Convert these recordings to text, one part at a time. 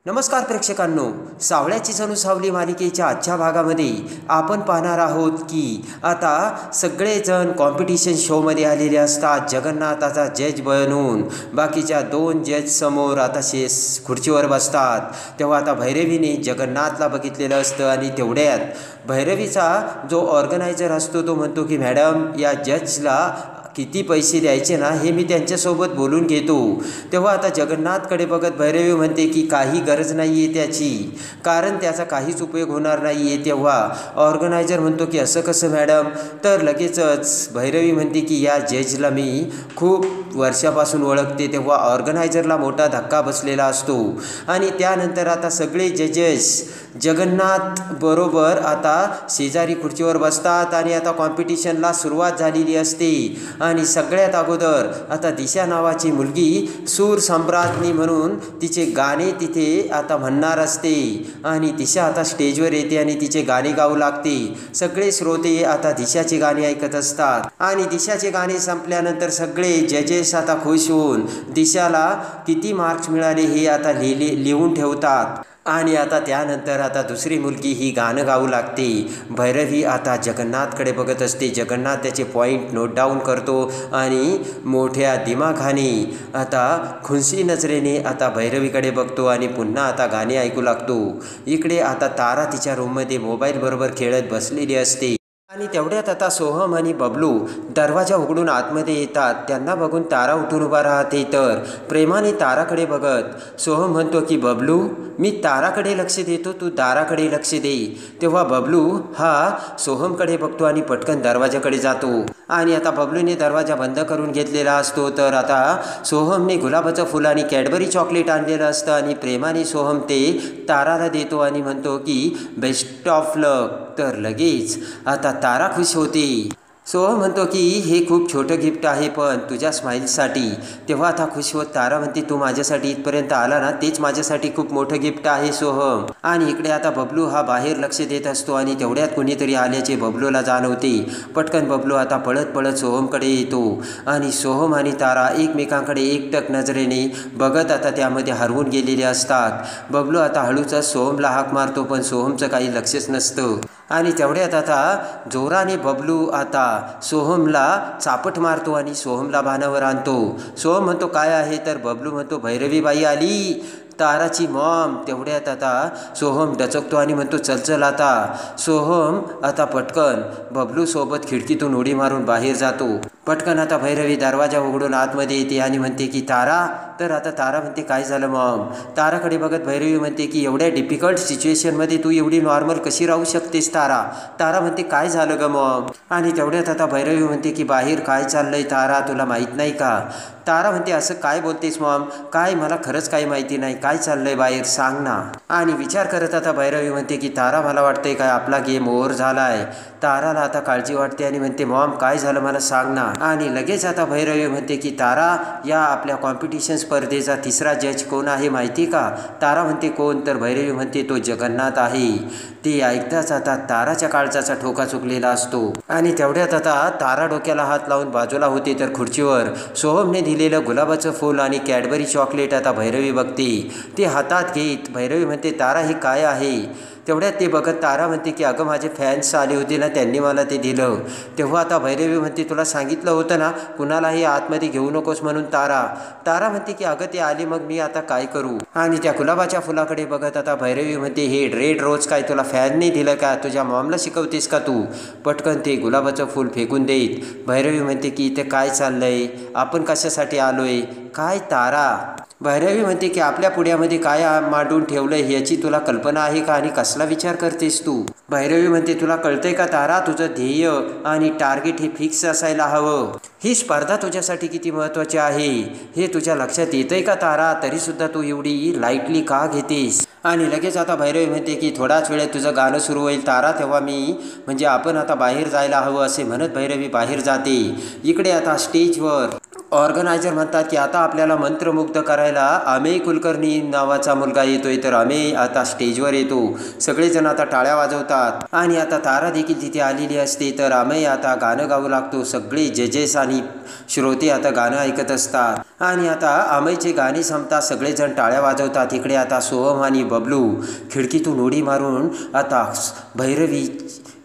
नमस्कार प्रेक्षकांनो, सावळ्याची जणू सावली मालिकेच्या आजच्या भागामध्ये आपण पाहणार आहोत की आता सगळेजण कॉम्पिटिशन शोमध्ये आलेले असतात. जगन्नाथ आता जज बनून बाकीच्या दोन जज समोर आता खुर्चीवर बसतात. तेव्हा आता भैरवीने जगन्नाथला बघितलेलं असतं आणि तेवढ्यात भैरवीचा जो ऑर्गनायझर असतो तो म्हणतो की मॅडम, या जजला किती पैसे द्यायचे ना हे मी त्यांच्यासोबत बोलून घेतो. तेव्हा आता जगन्नाथकडे बघत भैरवी म्हणते की काही गरज नाही आहे त्याची, कारण त्याचा काहीच उपयोग होणार नाही आहे. तेव्हा ऑर्गनायझर म्हणतो की असं कसं मॅडम? तर लगेचच भैरवी म्हणते की या जजला मी खूप वर्षापासून ओळखते. तेव्हा ऑर्गनायझरला मोठा धक्का बसलेला असतो आणि त्यानंतर आता सगळे जजेस जगन्नाथ बरोबर आता शेजारी खुर्चीवर बसतात आणि आता कॉम्पिटिशनला सुरुवात झालेली असते. आणि सगळ्यात अगोदर आता दिशा नावाची मुलगी सूर सम्राज्ञी म्हणून तिचे गाणे तिथे आता म्हणणार असते आणि दिशा आता स्टेजवर येते आणि तिचे गाणे गाऊ लागते. सगळे श्रोते आता दिशाचे गाणे ऐकत असतात आणि दिशाचे गाणे संपल्यानंतर सगळे जजेस आता खुश होऊन दिशाला किती मार्क्स मिळाले हे आता लिहून ठेवतात. आणि आता त्यानंतर आता दुसरी मुलगी ही गाणं गाऊ लागते. भैरवी आता जगन्नाथकडे बघत असते. जगन्नाथ त्याचे पॉईंट नोट डाऊन करतो आणि मोठ्या दिमाखाने आता खुनसी नजरेने आता भैरवीकडे बघतो आणि पुन्हा आता गाणे ऐकू लागतो. इकडे आता तारा तिच्या रूममध्ये मोबाईलबरोबर खेळत बसलेली असते आणि तेवढ्यात आता सोहम आणि बबलू दरवाजा उघडून आतमध्ये येतात. त्यांना बघून तारा उठून उभा राहते. तर प्रेमाने ताराकडे बघत सोहम म्हणतो की बबलू, मी ताराकडे लक्ष देतो, तू ताराकडे लक्ष दे. तेव्हा बबलू हा सोहमकडे बघतो आणि पटकन दरवाजाकडे जातो आणि आता बबलूने दरवाजा बंद करून घेतलेला असतो. तर आता सोहमने गुलाबाचं फुल आणि कॅडबरी चॉकलेट आणलेलं असतं आणि प्रेमाने सोहम ते ताराला देतो आणि म्हणतो की बेस्ट ऑफ लक. तर लगेच आता तारा खुश होते. सोहम म्हणतो की हे खूप छोटं गिफ्ट आहे पण तुझ्या स्माईलसाठी. तेव्हा आता खुश होत तारा म्हणते, तू माझ्यासाठी इथपर्यंत आला ना, तेच माझ्यासाठी खूप मोठं गिफ्ट आहे सोहम. आणि इकडे आता बबलू हा बाहेर लक्ष देत असतो आणि तेवढ्यात कुणीतरी आल्याचे बबलूला जाणवते. पटकन बबलू आता पळत पळत सोहमकडे येतो आणि सोहम आणि तारा एकमेकांकडे एकटक नजरेने बघत आता त्यामध्ये हरवून गेलेले असतात. बबलू आता हळूच सोहमला हाक मारतो पण सोहमचं काही लक्षच नसतं आणि तेवढ्यात आता जोराने बबलू आता सोहमला चापट मारतो आणि सोहमला भानावर आणतो. सोहम म्हणतो काय आहे? तर बबलू म्हणतो भैरवी बाई आली, ताराची मॉम. तेवढ्यात आता सोहम डचकतो आणि म्हणतो चल चल. आता सोहम आता पटकन बबलूसोबत खिडकीतून उडी मारून बाहेर जातो. पटकन आता भैरवी दरवाजा उघडून आतमध्ये येते आणि म्हणते की तारा. तर आता तारा म्हणते काय झालं मॉम? ताराकडे बघत भैरवी म्हणते की एवढ्या डिफिकल्ट सिच्युएशनमध्ये तू एवढी नॉर्मल कशी राहू शकतेस तारा? तारा म्हणते काय झालं ग मॉम? आणि तेवढ्यात आता भैरवी म्हणते की बाहेर काय चाललंय तारा, तुला माहीत नाही का? तारा म्हणते असं काय बोलतेस मॉम? काय, मला खरंच काही माहिती नाही, काय चाललंय बाहेर सांग ना. आणि विचार करत आता भैरवी म्हणते की तारा, मला वाटतंय काय आपला गेम ओव्हर झालाय. ताराला आता काळजी वाटते आणि म्हणते मॉम काय झालं मला सांग ना. आणि लगेच आता भैरवी म्हणते की तारा, या आपल्या कॉम्पिटिशन स्पर्धेचा तिसरा जज कोण आहे माहिती का? तारा म्हणते कोण? तर भैरवी म्हणते तो जगन्नाथ आहे. ते ऐकताच आता ताराच्या काळजाचा ठोका चुकलेला असतो आणि तेवढ्यात आता तारा डोक्याला हात लावून बाजूला होते. तर खुर्चीवर सोहमने दिलेलं गुलाबाचं फूल आणि कॅडबरी चॉकलेट आता भैरवी बघते. ते हातात घेत भैरवी म्हणते तारा हे काय आहे? तेवढ्यात ते बघत तारा म्हणते की अगं माझे फॅन्स आले होते ना, त्यांनी मला ते दिलं. तेव्हा आता भैरवी म्हणते तुला सांगितलं होतं ना कुणालाही आतमध्ये घेऊ नकोस म्हणून. तारा म्हणते की अगं ते आले, मग मी आता काय करू? आणि त्या गुलाबाच्या फुलाकडे बघत आता भैरवी म्हणते हे रेड रोज काय तुला फॅनने दिलं का? तुझ्या मॉमला शिकवतेस का तू? पटकन ते गुलाबाचं फूल फेकून देत भैरवी म्हणते की इथे काय चाललंय, आपण कशासाठी आलोय काय? तारा भैरवी म्हणते की आपल्या पुढ्यामध्ये काय मांडून ठेवलंय याची तुला कल्पना आहे का आणि कसला विचार करतेस तू? भैरवी म्हणते तुला कळतंय का तारा, तुझं ध्येय आणि टार्गेट हे फिक्स असायला हवं. ही स्पर्धा तुझ्यासाठी किती महत्त्वाची आहे हे तुझ्या लक्षात येतंय का तारा? तरीसुद्धा तू एवढी लाईटली का घेतेस? आणि लगेच आता भैरवी म्हणते की थोड्याच वेळेत तुझं गाणं सुरू होईल तारा, तेव्हा आपण आता बाहेर जायला हवं असे म्हणत भैरवी बाहेर जाते. इकडे आता स्टेजवर ऑर्गनायझर म्हणतात की आता आपल्याला मंत्रमुग्ध करायला अमेय कुलकर्णी नावाचा मुलगा येतोय, तर अमेय आता स्टेजवर येतो. सगळेजण आता टाळ्या वाजवतात आणि आता तारा देखील तिथे आलेली असते. तर अमेय आता गाणं गाऊ लागतो. सगळे जजेस आणि श्रोते आता गाणं ऐकत असतात आणि आता अमेयचे गाणे संपतात. सगळेजण टाळ्या वाजवतात. इकडे आता सोहम आणि बबलू खिडकीतून उडी मारून आता भैरवी,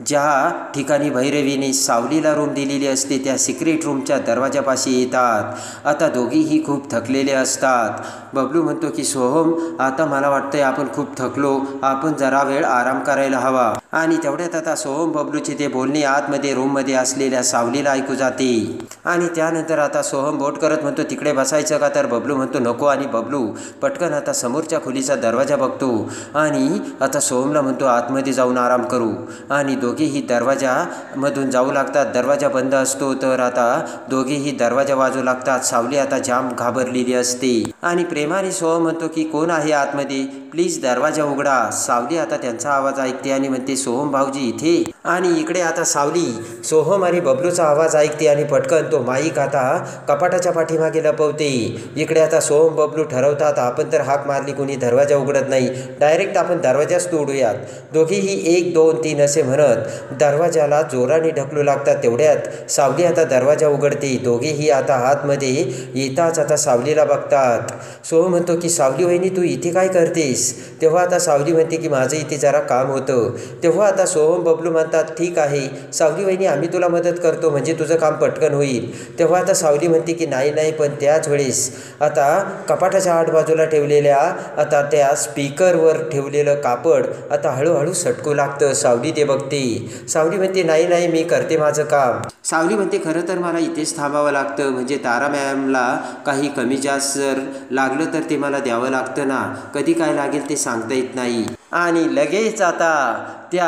ज्या ठिकाणी भैरवीने सावलीला रूम दिलेली असते त्या सिक्रेट रूमच्या दरवाजापाशी येतात. आता दोघीही खूप थकलेले असतात. बबलू म्हणतो की सोहम, आता मला वाटतंय आपण खूप थकलो, आपण जरा वेळ आराम करायला हवा. आणि तेवढ्यात आता सोहम बबलूचे ते बोलणे आतमध्ये रूममध्ये असलेल्या सावलीला ऐकू जाते. आणि त्यानंतर आता सोहम बोट करत म्हणतो तिकडे बसायचं का, तर बबलू म्हणतो नको. आणि बबलू पटकन आता समोरच्या खोलीचा दरवाजा बघतो आणि आता सोहमला म्हणतो आतमध्ये जाऊन आराम करू. आणि दोघेही दरवाजामधून जाऊ लागतात. दरवाजा बंद असतो. तर आता दोघेही दरवाजा वाजवू लागतात. सावली आता जाम घाबरलेली असते आणि प्रेमाने सोहम म्हणतो की कोण आहे आतमध्ये, प्लीज दरवाजा उघडा. सावली आता त्यांचा आवाज ऐकते आणि म्हणते सोहम भाऊजी इथे. आणि इकडे आता सावली सोहम आणि बबलूचा आवाज ऐकते आणि पटकन तो माईक आता कपाटाच्या पाठीमागे लपवते. इकडे आता सोहम बबलू ठरवतात आपण तर हाक मारली कोणी दरवाजा उघडत नाही, डायरेक्ट आपण दरवाजाच तोडूयात. दोघेही 1 2 3 असे म्हणत दरवाजाला जोराने ढकलू लागतात. तेवढ्यात सावली आता दरवाजा उघडते. दोघेही आता आतमध्ये येताच आता सावलीला बघतात. सोहम म्हणतो की सावली वहिनी तू इथे काय करतेस. तेव्हा आता सावली म्हणते की माझं इथे जरा काम होतं. तेव्हा आता सोहम बबलू म्हणतात ठीक आहे सावली वहिनी, आम्ही तुला मदत करतो म्हणजे तुझं काम पटकन होईल. तेव्हा आता सावली म्हणते की नाही, पण त्याच वेळेस आता कपाटाच्या आड बाजूला ठेवलेल्या आता त्या स्पीकरवर ठेवलेलं कापड आता हळूहळू सटकू लागतं. सावली ते बघते. सावली म्हणते नाही मी करते माझं काम. सावली म्हणते खरं तर मला इथेच थांबावं लागतं, म्हणजे तारा मॅमला काही कमी जास्त जर लागलं तर ते मला द्यावं लागतं ना, कधी काय लागेल ते सांगता येत नाही. आणि लगेच आता त्या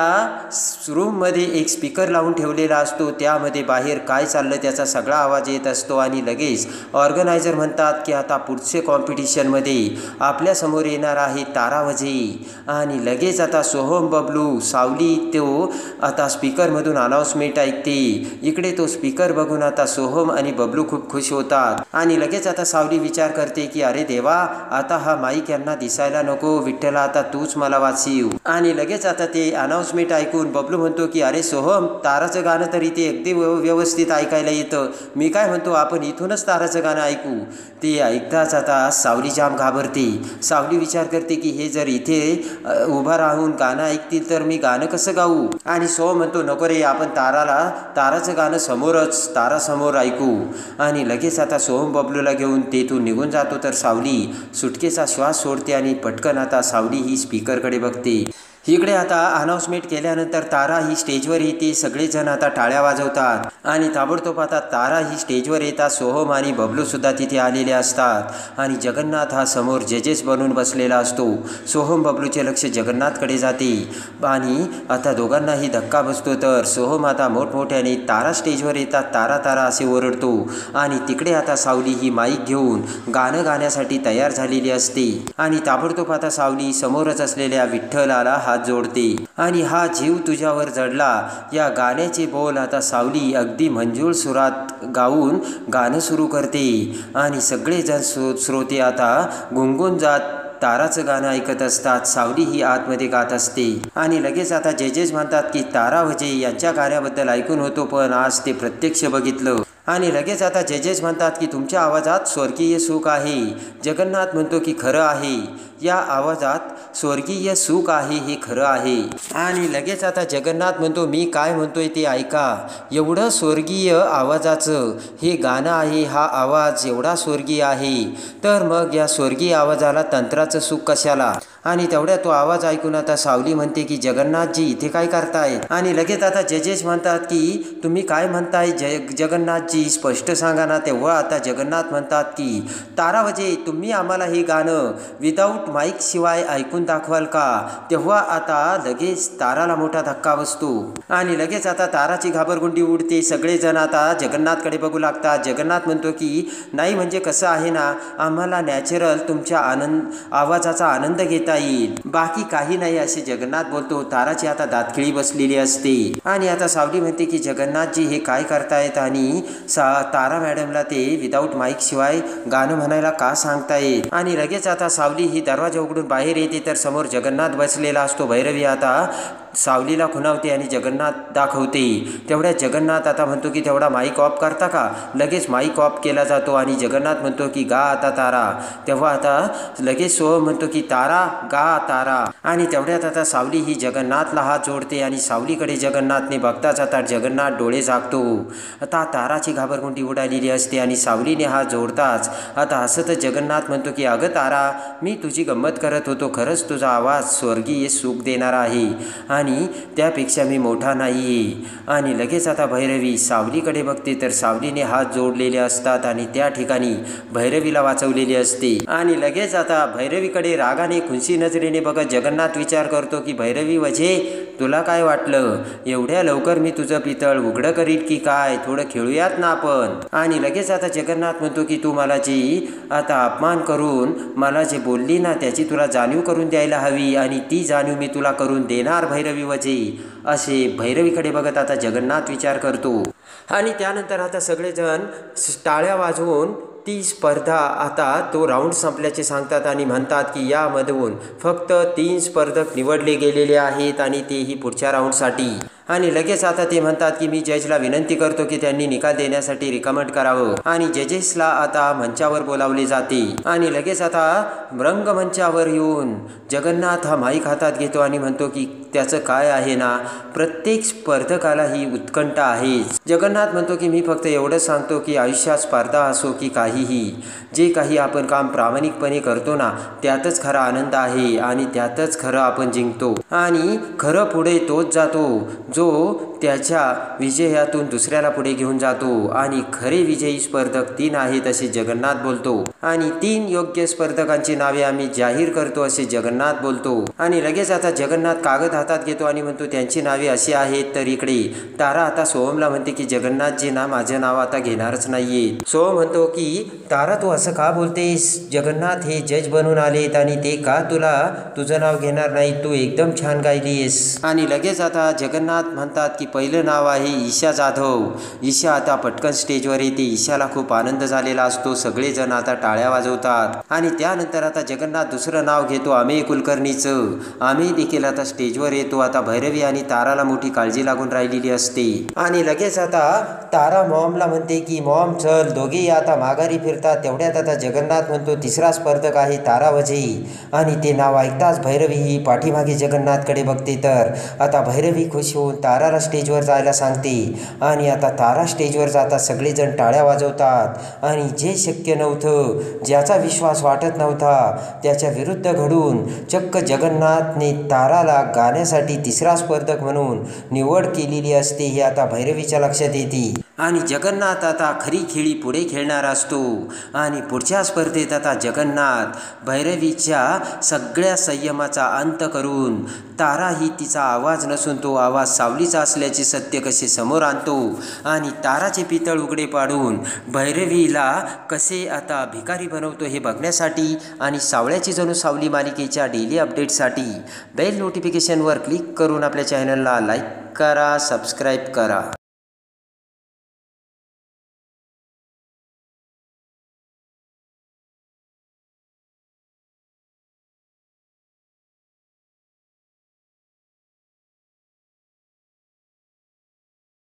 रूममध्ये एक स्पीकर लावून ठेवलेला असतो. त्यामध्ये बाहेर काय चाललं त्याचा सगळा आवाज येत असतो. आणि लगेच ऑर्गनायझर म्हणतात की आता पुढचे कॉम्पिटिशनमध्ये आपल्यासमोर येणार आहे तारावझे. आणि लगेच आता सोहम बबलू सावली तो आता स्पीकरमधून अनाऊन्समेंट ऐकते. इकडे तो स्पीकर बघून आता सोहम आणि बबलू खूप खुश होतात. आणि लगेच आता सावली विचार करते की अरे देवा, आता हा माईक यांना दिसायला नको, विठ्ठला आता तूच मला वाचीव. आणि लगेच आता ते अनाऊन्समेंट ऐकून बबलू म्हणतो की अरे सोहम, ताराचं गाणं तर इथे अगदी व्यवस्थित ऐकायला येतं, मी काय म्हणतो आपण इथूनच ताराचं गाणं ऐकू. ते ऐकताच आता सावली जाम घाबरते. सावली विचार करते की हे जर इथे उभा राहून गाणं ऐकतील तर मी गाणं कसं गाऊ. आणि सोहम म्हणतो नको रे, आपण ताराचं गाणं समोरच तारासमोर ऐकू. आणि लगेच आता सोहम बबलूला घेऊन तेथून निघून जातो. तर सावली सुटकेचा श्वास सोडते आणि पटकन आता सावली ही स्पीकरकडे बघते. इकडे आता अनाऊन्समेंट केल्यानंतर तारा ही स्टेजवर येते. सगळेजण आता टाळ्या वाजवतात आणि ताबडतोब आता तारा ही स्टेजवर येतात. सोहम आणि बबलूसुद्धा तिथे आलेले असतात आणि जगन्नाथ हा समोर जजेस बनून बसलेला असतो. सोहम बबलूचे लक्ष जगन्नाथकडे जाते आणि आता दोघांनाही धक्का बसतो. तर सोहम आता मोठमोठ्याने तारा स्टेजवर येतात, तारा तारा असे ओरडतो. आणि तिकडे आता सावली ही माईक घेऊन गाणं गाण्यासाठी तयार झालेली असते. आणि ताबडतोब आता सावली समोरच असलेल्या विठ्ठलाला हात जोडते. आणि हा जीव तुझ्यावर जडला या गाण्याचे बोल आता सावली अगदी मंजूळ सुरात गाऊन गाणं सुरू करते. आणि सगळेजण श्रोते आता गुंगून जात ताराचं गाणं ऐकत असतात. सावली ही आतमध्ये गात असते. आणि लगेच आता जजेस म्हणतात की तारावझे यांच्या गाण्याबद्दल ऐकून होतो, पण आज ते प्रत्यक्ष बघितलं. आणि लगेच आता जजेस म्हणतात की तुमच्या आवाजात स्वर्गीय सुख आहे. जगन्नाथ म्हणतो की खरं आहे, या आवाजात स्वर्गीय सुख आहे, हे खरं आहे. आणि लगेच आता जगन्नाथ म्हणतो मी काय म्हणतोय ते ऐका, एवढं स्वर्गीय आवाजाचं हे गाणं आहे, हा आवाज एवढा स्वर्गीय आहे, तर मग या स्वर्गीय आवाजाला तंत्राचं सुख कशाला. आणि तेवढ्या तो आवाज ऐकून आता सावली म्हणते की जगन्नाथजी इथे काय करताय. आणि लगेच आता जजेस म्हणतात की तुम्ही काय म्हणताय जगन्नाथजी, स्पष्ट सांगा ना. तेव्हा आता जगन्नाथ म्हणतात की तारावझे तुम्ही आम्हाला हे गाणं विदाऊट माईक शिवाय ऐकून दाखवाल का. तेव्हा आता लगेच ताराला मोठा धक्का बसतो आणि लगेच आता ताराची घाबरगुंडी उडते. सगळेजण आता जगन्नाथकडे बघू लागतात. जगन्नाथ म्हणतो की नाही म्हणजे कसं आहे ना, आम्हाला नॅचरल तुमच्या आवाजाचा आनंद घेता देता येईल, बाकी काही नाही असे जगन्नाथ बोलतो. ताराची आता दातखिळी बसलेली असते आणि आता सावली म्हणते की जगन्नाथजी हे काय करतायत आणि तारा मॅडमला ते विदाऊट माईक शिवाय गाणं म्हणायला का सांगतायत. आणि लगेच आता सावली ही दरवाजा उघडून बाहेर येते तर समोर जगन्नाथ बसलेला असतो. भैरवी आता सावलीला खुणावते आणि जगन्नाथ दाखवते. तेवढ्या जगन्नाथ आता म्हणतो की तेवढा माईक ऑफ करता का. लगेच माईक ऑफ केला जातो आणि जगन्नाथ म्हणतो की गा आता तारा. तेव्हा आता लगेच सोहम म्हणतो की तारा गा तारा. आणि तेवढ्यात आता सावली ही जगन्नाथला हात जोडते आणि सावलीकडे जगन्नाथने बघताच आता जगन्नाथ डोळे झाकतो. आता ताराची घाबरगुंडी उडालेली असते आणि सावलीने हात जोडताच आता हसतच जगन्नाथ म्हणतो की अगं तारा, मी तुझी गंमत करत होतो. खरंच तुझा आवाज स्वर्गीय सुख देणारा आहे आणि त्यापेक्षा मी मोठा नाही आहे. आणि लगेच आता भैरवी सावलीकडे बघते तर सावलीने हात जोडलेले असतात आणि त्या ठिकाणी भैरवीला वाचवलेली असते. आणि लगेच आता भैरवीकडे रागाने खुंसी नजरेने बघत जगन्नाथ विचार करतो की भैरवी वझे, तुला काय वाटलं एवढ्या लवकर मी तुझं पितळ उघडं करील की काय, थोडं खेळूयात ना आपण. आणि लगेच आता जगन्नाथ म्हणतो की तू मला जी आता अपमान करून मला जे बोलली ना त्याची तुला जाणीव करून द्यायला हवी आणि ती जाणीव मी तुला करून देणार भैरवी वझे, असे भैरवीकडे बघत आता जगन्नाथ विचार करतो. आणि त्यानंतर आता सगळेजण टाळ्या वाजवून ती स्पर्धा आता तो राऊंड संपल्याचे सांगतात आणि म्हणतात की यामधून फक्त 3 स्पर्धक निवडले गेलेले आहेत आणि तेही पुढच्या राऊंडसाठी. आणि लगेच आता ते म्हणतात की मी जजला विनंती करतो की त्यांनी निकाल देण्यासाठी रिकमेंड करावं. आणि जजेसला आता मंचावर बोलावले जाते. आणि लगेच आता रंगमंचावर येऊन जगन्नाथ हा माईक हातात घेतो आणि म्हणतो की त्याचं काय आहे ना, प्रत्येक स्पर्धकाला ही उत्कंठा आहे. जगन्नाथ म्हणतो की मी फक्त एवढंच सांगतो की आयुष्यात स्पर्धा असो की काहीही, जे काही आपण काम प्रामाणिकपणे करतो ना त्यातच खरा आनंद आहे आणि त्यातच खरं आपण जिंकतो. आणि खरं पुढे तोच जातो जो त्याच्या विजयातून दुसऱ्याला पुढे घेऊन जातो. आणि खरे विजयी स्पर्धक 3 आहेत असे जगन्नाथ बोलतो. आणि 3 योग्य स्पर्धकांची नावे आम्ही जाहीर करतो असे जगन्नाथ बोलतो. आणि लगेच आता जगन्नाथ कागद हातात घेतो आणि म्हणतो त्यांची नावे अशी आहेत. तर इकडे तारा आता सोहमला म्हणते की जगन्नाथजी ना माझं नाव आता घेणारच नाहीये. सोहम म्हणतो की तारा तू असं का बोलतेस, जगन्नाथ हे जज बनून आलेत आणि ते का तुझं नाव घेणार नाही, तू एकदम छान गायलीस. आणि लगेच आता जगन्नाथ म्हणतात की पहिलं नाव आहे ईशा जाधव. ईशा आता पटकन स्टेजवर येते. ईशाला खूप आनंद झालेला असतो. सगळेजण आता टाळ्या वाजवतात. आणि त्यानंतर आता जगन्नाथ दुसरं नाव घेतो अमेय कुलकर्णीचं. अमेय देखील आता स्टेजवर येतो. आता भैरवी आणि ताराला मोठी काळजी लागून राहिलेली असते. आणि लगेच आता तारा मॉमला म्हणते की मॉम चल, दोघेही आता माघारी फिरतात. तेवढ्यात आता जगन्नाथ म्हणतो तिसरा स्पर्धक आहे तारा वझे. आणि ते नाव ऐकताच भैरवी ही पाठीमागे जगन्नाथकडे बघते. तर आता भैरवी खुश होऊन ताराला स्टेजवर जायला सांगते. आणि आता तारा स्टेजवर जातात. सगळेजण टाळ्या वाजवतात. आणि जे शक्य नव्हतं, ज्याचा विश्वास वाटत नव्हता त्याच्या विरुद्ध घडून चक्क जगन्नाथने ताराला गाण्यासाठी तिसरा स्पर्धक म्हणून निवड केलेली असते हे आता भैरवीच्या लक्षात येते. आणि जगन्नाथ आता खरी खेळी पुढे खेळणार असतो. आणि पुढच्या स्पर्धेत आता जगन्नाथ भैरवीच्या सगळ्या संयमाचा अंत करून तारा ही तिचा आवाज नसून तो आवाज सावलीचा असल्याचे सत्य कसे समोर आणतो आणि ताराचे पितळ उघडे पाडून भैरवीला कसे आता भिकारी बनवतो हे बघण्यासाठी आणि सावळ्याची जणू सावली मालिकेच्या डेली अपडेटसाठी बेल नोटिफिकेशनवर क्लिक करून आपल्या चॅनलला लाईक करा, सबस्क्राईब करा.